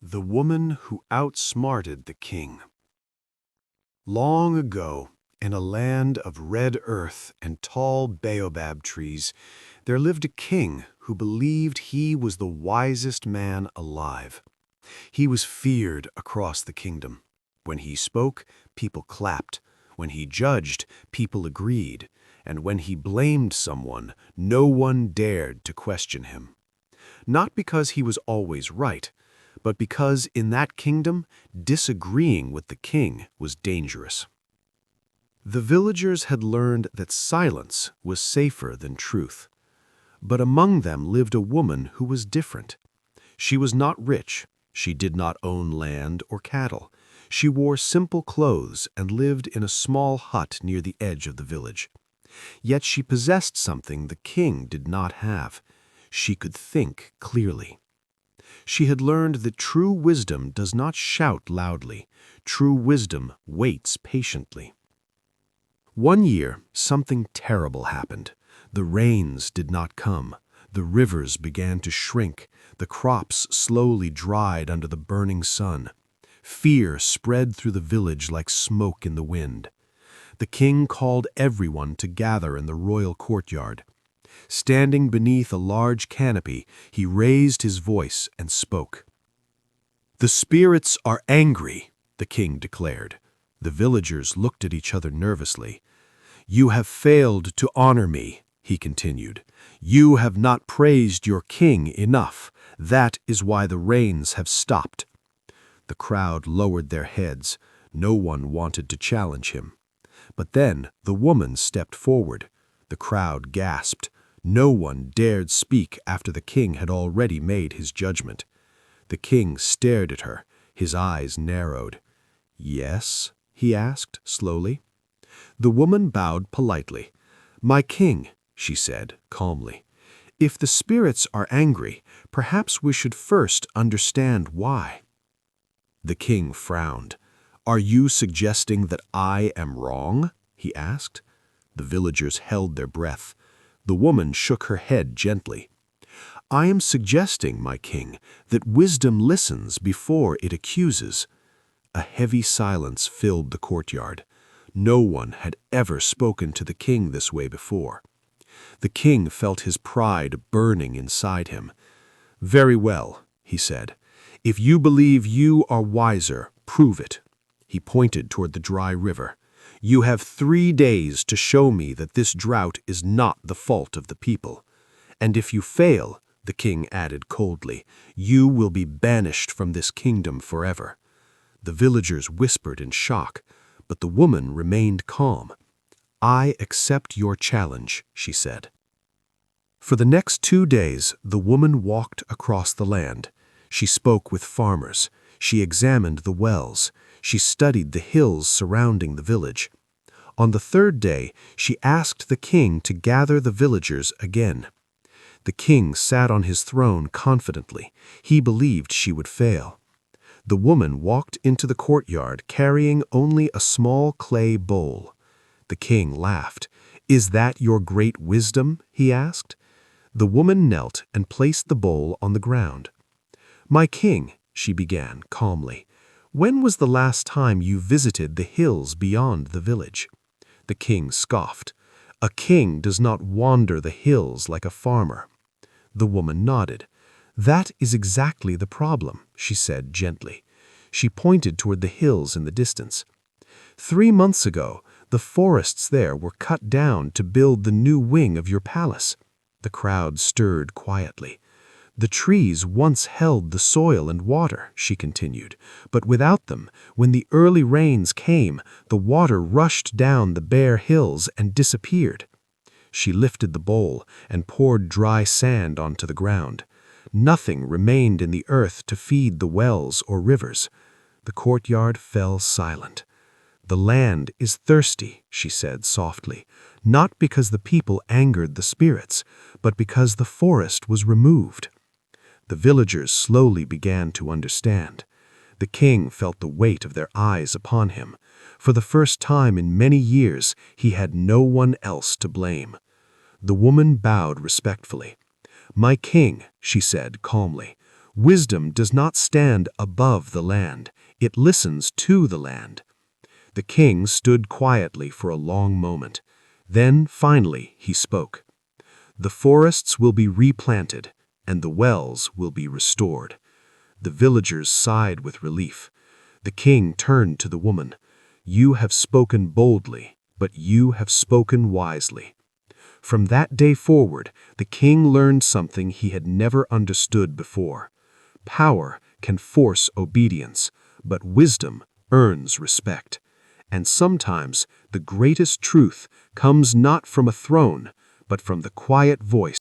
The Woman Who Outsmarted the King. Long ago, in a land of red earth and tall baobab trees, there lived a king who believed he was the wisest man alive. He was feared across the kingdom. When he spoke, people clapped. When he judged, people agreed. And when he blamed someone, no one dared to question him. Not because he was always right, but because in that kingdom, disagreeing with the king was dangerous. The villagers had learned that silence was safer than truth. But among them lived a woman who was different. She was not rich. She did not own land or cattle. She wore simple clothes and lived in a small hut near the edge of the village. Yet she possessed something the king did not have. She could think clearly. She had learned that true wisdom does not shout loudly. True wisdom waits patiently. One year, something terrible happened. The rains did not come. The rivers began to shrink. The crops slowly dried under the burning sun. Fear spread through the village like smoke in the wind. The king called everyone to gather in the royal courtyard. Standing beneath a large canopy, he raised his voice and spoke. "The spirits are angry," the king declared. The villagers looked at each other nervously. "You have failed to honor me," he continued. "You have not praised your king enough. That is why the rains have stopped." The crowd lowered their heads. No one wanted to challenge him. But then the woman stepped forward. The crowd gasped. No one dared speak after the king had already made his judgment. The king stared at her. His eyes narrowed. "Yes?" he asked slowly. The woman bowed politely. "My king," she said calmly, "if the spirits are angry, perhaps we should first understand why." The king frowned. "Are you suggesting that I am wrong?" he asked. The villagers held their breath. The woman shook her head gently. "I am suggesting, my king, that wisdom listens before it accuses." A heavy silence filled the courtyard. No one had ever spoken to the king this way before. The king felt his pride burning inside him. "Very well," he said. "If you believe you are wiser, prove it." He pointed toward the dry river. "You have 3 days to show me that this drought is not the fault of the people. And if you fail," the king added coldly, "you will be banished from this kingdom forever." The villagers whispered in shock, but the woman remained calm. "I accept your challenge," she said. For the next 2 days, the woman walked across the land. She spoke with farmers. She examined the wells. She studied the hills surrounding the village. On the 3rd day, she asked the king to gather the villagers again. The king sat on his throne confidently. He believed she would fail. The woman walked into the courtyard carrying only a small clay bowl. The king laughed. "Is that your great wisdom?" he asked. The woman knelt and placed the bowl on the ground. "My king," she began calmly, "when was the last time you visited the hills beyond the village?" The king scoffed. "A king does not wander the hills like a farmer." The woman nodded. "That is exactly the problem," she said gently. She pointed toward the hills in the distance. 3 months ago, the forests there were cut down to build the new wing of your palace." The crowd stirred quietly. "The trees once held the soil and water," she continued, "but without them, when the early rains came, the water rushed down the bare hills and disappeared." She lifted the bowl and poured dry sand onto the ground. Nothing remained in the earth to feed the wells or rivers. The courtyard fell silent. "The land is thirsty," she said softly, "not because the people angered the spirits, but because the forest was removed." The villagers slowly began to understand. The king felt the weight of their eyes upon him. For the first time in many years, he had no one else to blame. The woman bowed respectfully. "My king," she said calmly, Wisdom does not stand above the land. It listens to the land. The king stood quietly for a long moment. Then, finally, he spoke. The forests will be replanted, and the wells will be restored. The villagers sighed with relief. The king turned to the woman. You have spoken boldly, but you have spoken wisely. From that day forward, the king learned something he had never understood before. Power can force obedience, but wisdom earns respect. And sometimes the greatest truth comes not from a throne, but from the quiet voice